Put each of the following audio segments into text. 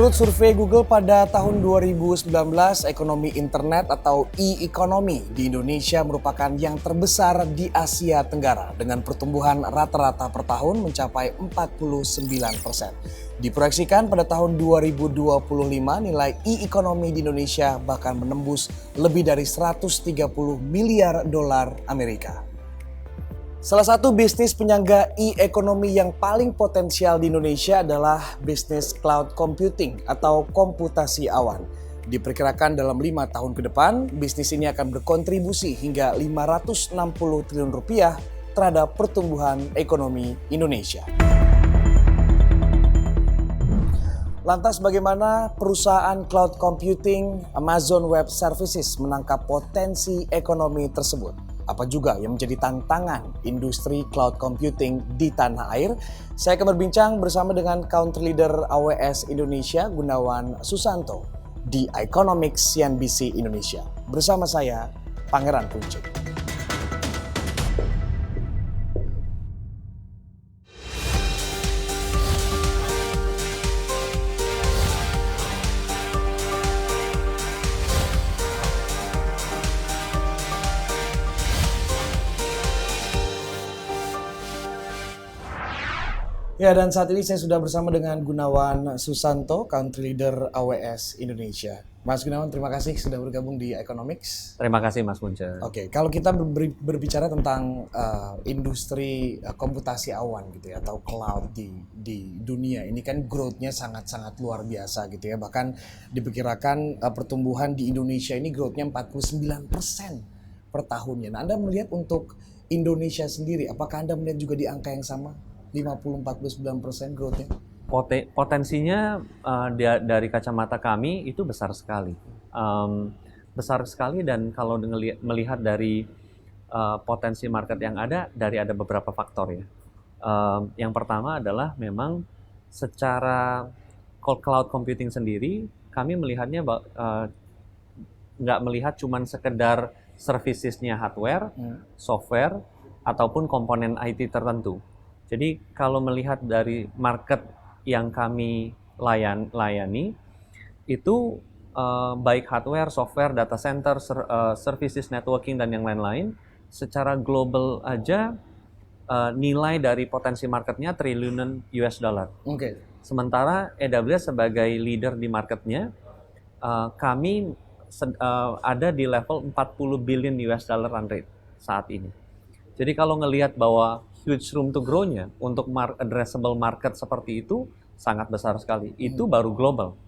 Menurut survei Google pada tahun 2019, ekonomi internet atau e-economy di Indonesia merupakan yang terbesar di Asia Tenggara dengan pertumbuhan rata-rata per tahun mencapai 49%. Diproyeksikan pada tahun 2025 nilai e-economy di Indonesia bahkan menembus lebih dari 130 miliar dolar Amerika. Salah satu bisnis penyangga e-ekonomi yang paling potensial di Indonesia adalah bisnis cloud computing atau komputasi awan. Diperkirakan dalam 5 tahun ke depan, bisnis ini akan berkontribusi hingga 560 triliun rupiah terhadap pertumbuhan ekonomi Indonesia. Lantas bagaimana perusahaan cloud computing Amazon Web Services menangkap potensi ekonomi tersebut? Apa juga yang menjadi tantangan industri cloud computing di tanah air? Saya akan berbincang bersama dengan Country Leader AWS Indonesia, Gunawan Susanto, di Economics CNBC Indonesia. Bersama saya, Pangeran Punce. Ya, dan saat ini saya sudah bersama dengan Gunawan Susanto, Country Leader AWS Indonesia. Mas Gunawan, terima kasih sudah bergabung di Economics. Terima kasih Mas Punce. Oke, kalau kita berbicara tentang industri komputasi awan gitu ya, atau cloud di dunia, ini kan growth-nya sangat-sangat luar biasa gitu ya. Bahkan diperkirakan pertumbuhan di Indonesia ini growth-nya 49% per tahunnya. Nah, Anda melihat untuk Indonesia sendiri, apakah Anda melihat juga di angka yang sama? 50-49% growth-nya? Potensinya dari kacamata kami itu besar sekali. Besar sekali, dan kalau melihat dari potensi market yang ada beberapa faktor ya. Yang pertama adalah memang secara cloud computing sendiri, kami melihatnya nggak melihat cuman sekedar servicesnya hardware, software, ataupun komponen IT tertentu. Jadi kalau melihat dari market yang kami layani, itu baik hardware, software, data center, services, networking, dan yang lain-lain, secara global aja nilai dari potensi marketnya triliunan US dollar. Okay. Sementara AWS sebagai leader di marketnya, kami ada di level 40 billion US dollar run rate saat ini. Jadi kalau ngelihat bahwa huge room to grow-nya untuk addressable market seperti itu sangat besar sekali. Itu baru global,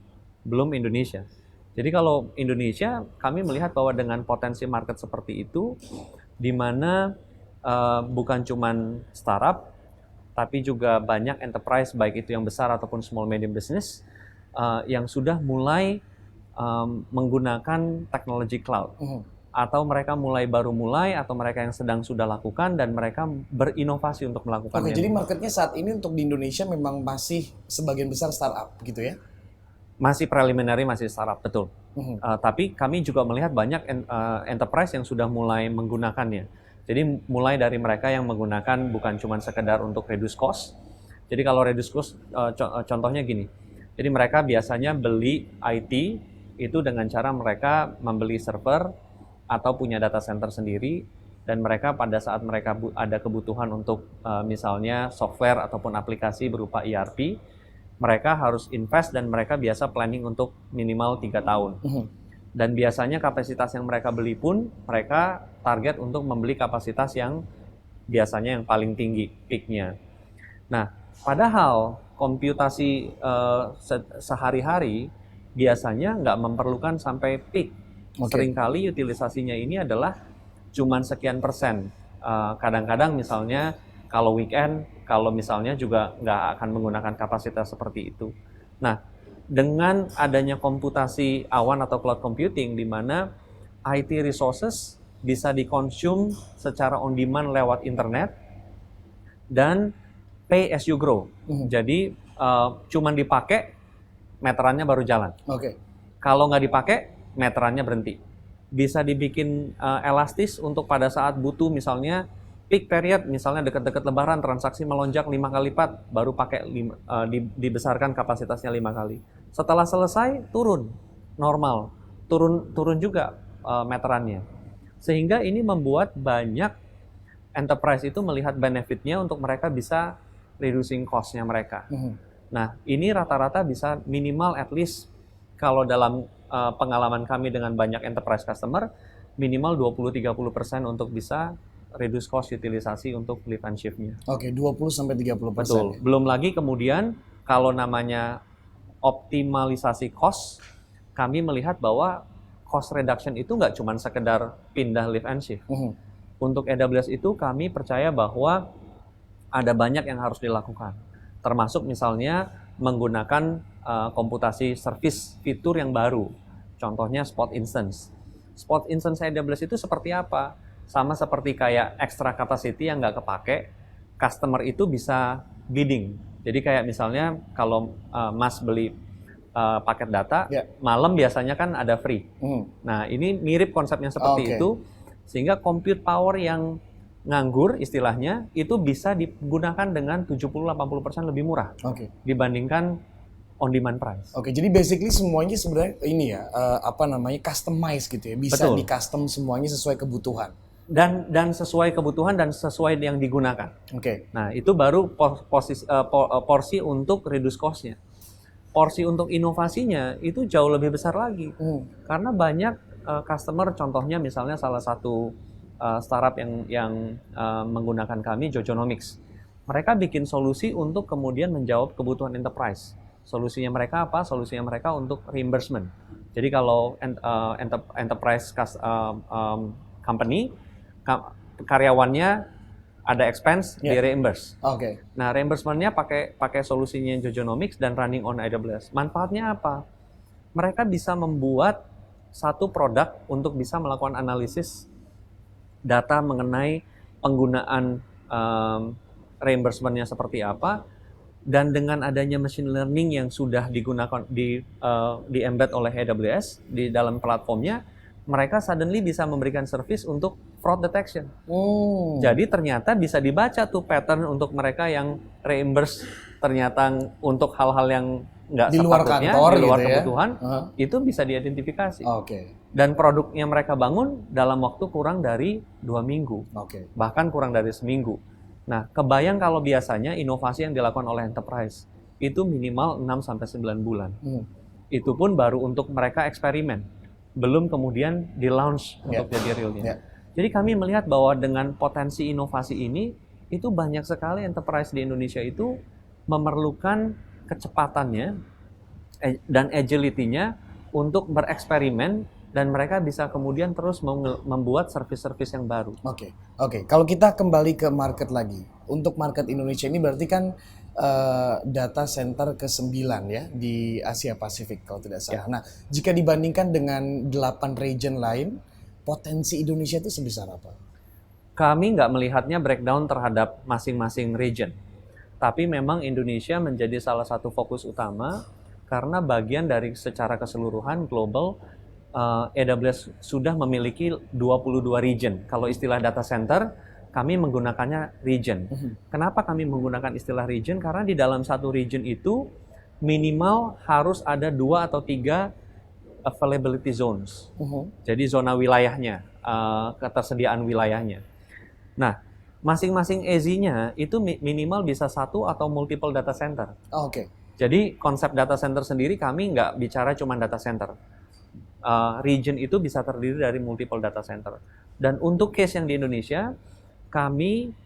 belum Indonesia. Jadi kalau Indonesia, kami melihat bahwa dengan potensi market seperti itu, di mana bukan cuman startup, tapi juga banyak enterprise, baik itu yang besar ataupun small medium business, yang sudah mulai menggunakan teknologi cloud. Atau mereka baru mulai, atau mereka yang sudah lakukan, dan mereka berinovasi untuk melakukan. Oke, jadi marketnya saat ini untuk di Indonesia memang masih sebagian besar startup gitu ya? Masih preliminary, masih startup, betul. Tapi kami juga melihat banyak enterprise yang sudah mulai menggunakannya. Jadi mulai dari mereka yang menggunakan bukan cuma sekedar untuk reduce cost. Jadi kalau reduce cost, contohnya gini. Jadi mereka biasanya beli IT itu dengan cara mereka membeli server atau punya data center sendiri, dan mereka pada saat mereka ada kebutuhan untuk misalnya software ataupun aplikasi berupa ERP, mereka harus invest, dan mereka biasa planning untuk minimal 3 tahun. Dan biasanya kapasitas yang mereka beli pun, mereka target untuk membeli kapasitas yang biasanya yang paling tinggi, peak-nya. Nah, padahal komputasi sehari-hari biasanya nggak memerlukan sampai peak. Seringkali utilisasinya ini adalah cuman sekian persen. Kadang-kadang misalnya kalau weekend, kalau misalnya juga nggak akan menggunakan kapasitas seperti itu. Nah, dengan adanya komputasi awan atau cloud computing, di mana IT resources bisa dikonsum secara on demand lewat internet, dan pay as you grow. Jadi cuman dipakai, meterannya baru jalan. Kalau nggak dipakai, meterannya berhenti. Bisa dibikin elastis untuk pada saat butuh misalnya peak period misalnya dekat-dekat Lebaran transaksi melonjak 5 kali lipat, baru pakai dibesarkan kapasitasnya 5 kali. Setelah selesai turun normal, turun juga meterannya. Sehingga ini membuat banyak enterprise itu melihat benefitnya untuk mereka bisa reducing cost-nya mereka. Nah, ini rata-rata bisa minimal at least kalau dalam pengalaman kami dengan banyak enterprise customer, minimal 20-30% untuk bisa reduce cost utilisasi untuk lift and shift-nya. Oke, 20-30%. Betul. Belum lagi kemudian kalau namanya optimalisasi cost, kami melihat bahwa cost reduction itu nggak cuma sekedar pindah lift and shift. Untuk AWS itu kami percaya bahwa ada banyak yang harus dilakukan. Termasuk misalnya menggunakan komputasi service fitur yang baru. Contohnya spot instance. Spot instance AWS itu seperti apa? Sama seperti kayak extra capacity yang nggak kepake, customer itu bisa bidding. Jadi kayak misalnya kalau Mas beli paket data, malam biasanya kan ada free. Nah ini mirip konsepnya seperti itu, sehingga compute power yang nganggur istilahnya itu bisa digunakan dengan 70-80% lebih murah dibandingkan on demand price. Jadi basically semuanya sebenarnya ini ya customize gitu ya, bisa di custom semuanya sesuai kebutuhan. Dan sesuai kebutuhan dan sesuai yang digunakan. Nah itu baru porsi untuk reduce cost-nya. Porsi untuk inovasinya itu jauh lebih besar lagi. Karena banyak customer, contohnya misalnya salah satu startup yang menggunakan kami, Jojonomics. Mereka bikin solusi untuk kemudian menjawab kebutuhan enterprise. Solusinya mereka apa? Solusinya mereka untuk reimbursement. Jadi kalau enterprise company, karyawannya ada expense di reimburse. Nah, reimbursement-nya pakai solusinya Jojonomics dan running on AWS. Manfaatnya apa? Mereka bisa membuat satu produk untuk bisa melakukan analisis data mengenai penggunaan reimbursement-nya seperti apa, dan dengan adanya machine learning yang sudah digunakan di embed oleh AWS di dalam platformnya, mereka suddenly bisa memberikan service untuk fraud detection. Jadi ternyata bisa dibaca tuh pattern untuk mereka yang reimburse ternyata untuk hal-hal yang nggak sepatutnya, di luar gitu kebutuhan, itu bisa diidentifikasi. Dan produknya mereka bangun dalam waktu kurang dari 2 minggu, bahkan kurang dari seminggu. Nah, kebayang kalau biasanya inovasi yang dilakukan oleh enterprise itu minimal 6-9 bulan. Itu pun baru untuk mereka eksperimen. Belum kemudian di-launch untuk jadi realnya. Jadi kami melihat bahwa dengan potensi inovasi ini, itu banyak sekali enterprise di Indonesia itu memerlukan kecepatannya dan agility-nya untuk bereksperimen, dan mereka bisa kemudian terus membuat service-service yang baru. Kalau kita kembali ke market lagi, untuk market Indonesia ini berarti kan data center ke-9 ya di Asia Pasifik kalau tidak salah. Nah, jika dibandingkan dengan 8 region lain, potensi Indonesia itu sebesar apa? Kami nggak melihatnya breakdown terhadap masing-masing region. Tapi memang Indonesia menjadi salah satu fokus utama karena bagian dari secara keseluruhan global, AWS sudah memiliki 22 region. Kalau istilah data center, kami menggunakannya region. Kenapa kami menggunakan istilah region? Karena di dalam satu region itu minimal harus ada 2 atau 3 availability zones. Jadi zona wilayahnya, ketersediaan wilayahnya. Nah, masing-masing AZ-nya itu minimal bisa 1 atau multiple data center. Jadi konsep data center sendiri kami nggak bicara cuma data center. Region itu bisa terdiri dari multiple data center. Dan untuk case yang di Indonesia, kami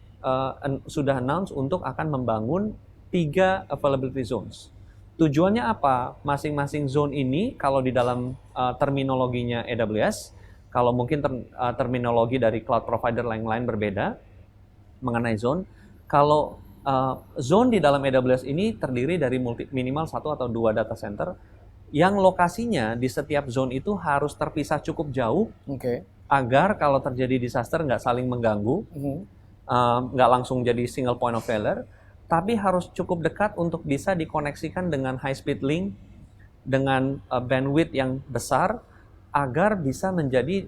sudah announce untuk akan membangun 3 availability zones. Tujuannya apa? Masing-masing zone ini, kalau di dalam terminologinya AWS, kalau mungkin terminologi dari cloud provider lain-lain berbeda mengenai zone. Kalau zone di dalam AWS ini terdiri dari minimal 1 atau 2 data center, yang lokasinya di setiap zone itu harus terpisah cukup jauh, agar kalau terjadi disaster nggak saling mengganggu, nggak langsung jadi single point of failure, tapi harus cukup dekat untuk bisa dikoneksikan dengan high speed link, dengan bandwidth yang besar, agar bisa menjadi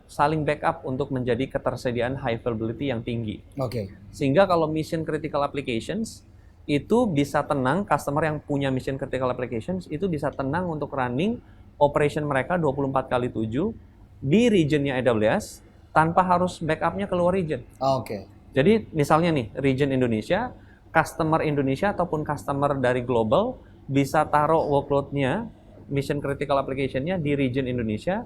saling backup untuk menjadi ketersediaan high availability yang tinggi. Oke. Sehingga kalau mission critical applications itu bisa tenang, customer yang punya mission critical applications itu bisa tenang untuk running operation mereka 24/7 di regionnya AWS tanpa harus backupnya keluar region. Oke. Jadi misalnya nih, region Indonesia, customer Indonesia ataupun customer dari global bisa taruh workload-nya, mission critical application-nya di region Indonesia,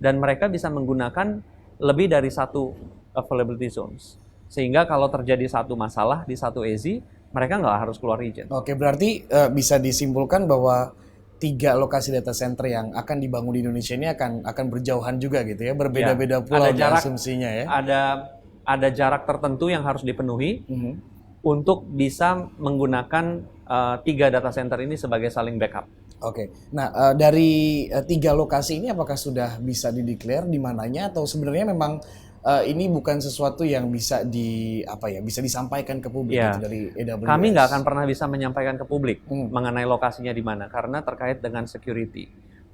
dan mereka bisa menggunakan lebih dari satu availability zones. Sehingga kalau terjadi satu masalah di satu AZ, mereka nggak harus keluar region. Oke, berarti bisa disimpulkan bahwa 3 lokasi data center yang akan dibangun di Indonesia ini akan berjauhan juga gitu ya, berbeda-beda pulau ada jarak, asumsinya ya. Ada jarak tertentu yang harus dipenuhi untuk bisa menggunakan 3 data center ini sebagai saling backup. Oke, nah dari 3 lokasi ini apakah sudah bisa dideklar di mananya atau sebenarnya memang ini bukan sesuatu yang bisa bisa disampaikan ke publik gitu dari AWS? Kami nggak akan pernah bisa menyampaikan ke publik mengenai lokasinya di mana karena terkait dengan security.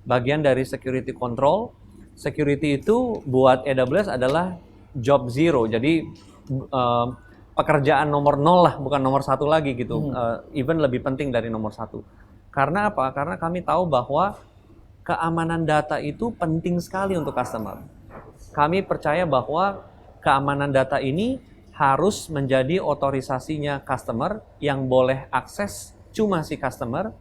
Bagian dari security control, security itu buat AWS adalah job zero, jadi pekerjaan nomor 0 lah, bukan nomor 1 lagi gitu. Even lebih penting dari nomor 1. Karena apa? Karena kami tahu bahwa keamanan data itu penting sekali untuk customer. Kami percaya bahwa keamanan data ini harus menjadi otorisasinya customer yang boleh akses cuma si customer,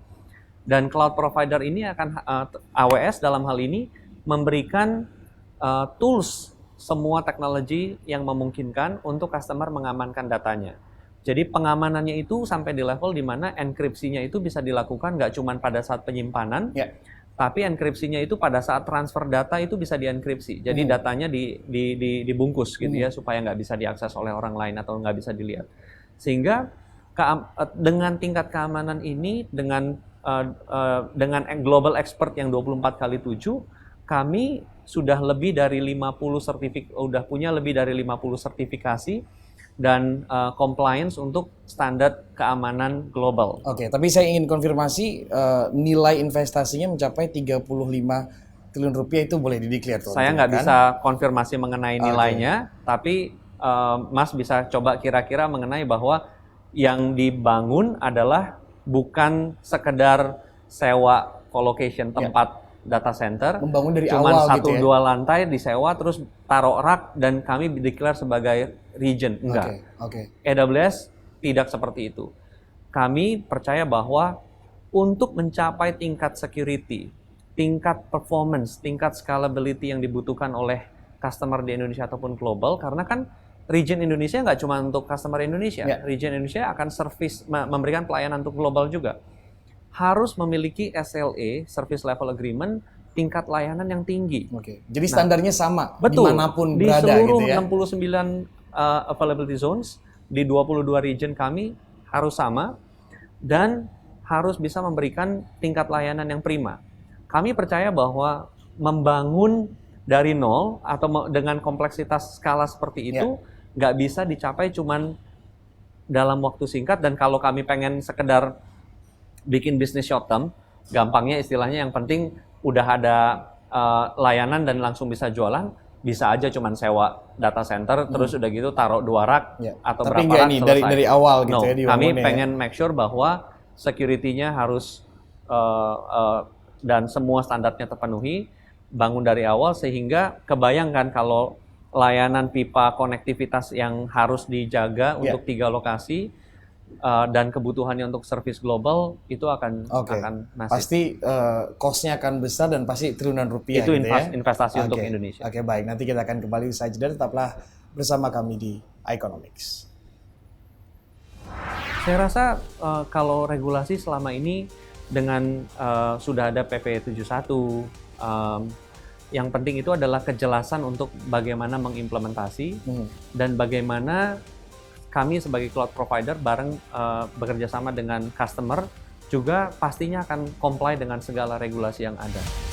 dan cloud provider ini akan AWS dalam hal ini memberikan tools semua teknologi yang memungkinkan untuk customer mengamankan datanya. Jadi pengamanannya itu sampai di level di mana enkripsinya itu bisa dilakukan nggak cuma pada saat penyimpanan, tapi enkripsinya itu pada saat transfer data itu bisa dienkripsi. Jadi datanya dibungkus gitu ya, supaya nggak bisa diakses oleh orang lain atau nggak bisa dilihat. Sehingga dengan tingkat keamanan ini, dengan global expert yang 24/7, kami sudah lebih dari 50 punya lebih dari 50 sertifikasi dan compliance untuk standar keamanan global. Oke, tapi saya ingin konfirmasi nilai investasinya mencapai 35 triliun rupiah, itu boleh dideklar tuh? Saya nggak bisa konfirmasi mengenai nilainya, tapi Mas bisa coba kira-kira mengenai bahwa yang dibangun adalah bukan sekedar sewa colocation tempat data center, membangun dari cuman awal 1-2 lantai disewa terus taruh rak dan kami declare sebagai region. Enggak. AWS tidak seperti itu. Kami percaya bahwa untuk mencapai tingkat security, tingkat performance, tingkat scalability yang dibutuhkan oleh customer di Indonesia ataupun global, karena kan region Indonesia nggak cuma untuk customer Indonesia, region Indonesia akan memberikan pelayanan untuk global juga. Harus memiliki SLA, Service Level Agreement, tingkat layanan yang tinggi. Jadi standarnya sama dimanapun di berada seluruh gitu ya? 69 availability zones, di 22 region kami harus sama, dan harus bisa memberikan tingkat layanan yang prima. Kami percaya bahwa membangun dari nol atau dengan kompleksitas skala seperti itu, nggak bisa dicapai cuman dalam waktu singkat, dan kalau kami pengen sekedar bikin bisnis short term, gampangnya istilahnya yang penting udah ada layanan dan langsung bisa jualan, bisa aja cuman sewa data center terus udah gitu taruh 2 rak atau tapi berapa rak selesai. dari awal gitu ya kami pengen make sure bahwa security-nya harus dan semua standarnya terpenuhi, bangun dari awal, sehingga kebayangkan kalau layanan pipa konektivitas yang harus dijaga untuk 3 lokasi, dan kebutuhannya untuk service global itu akan masif. Pasti cost-nya akan besar dan pasti triliunan rupiah itu gitu ya? investasi untuk Indonesia. Baik, nanti kita akan kembali usai jeda, tetaplah bersama kami di iConomics. Saya rasa kalau regulasi selama ini dengan sudah ada PP 71, yang penting itu adalah kejelasan untuk bagaimana mengimplementasi dan bagaimana kami sebagai cloud provider bareng bekerja sama dengan customer juga pastinya akan comply dengan segala regulasi yang ada.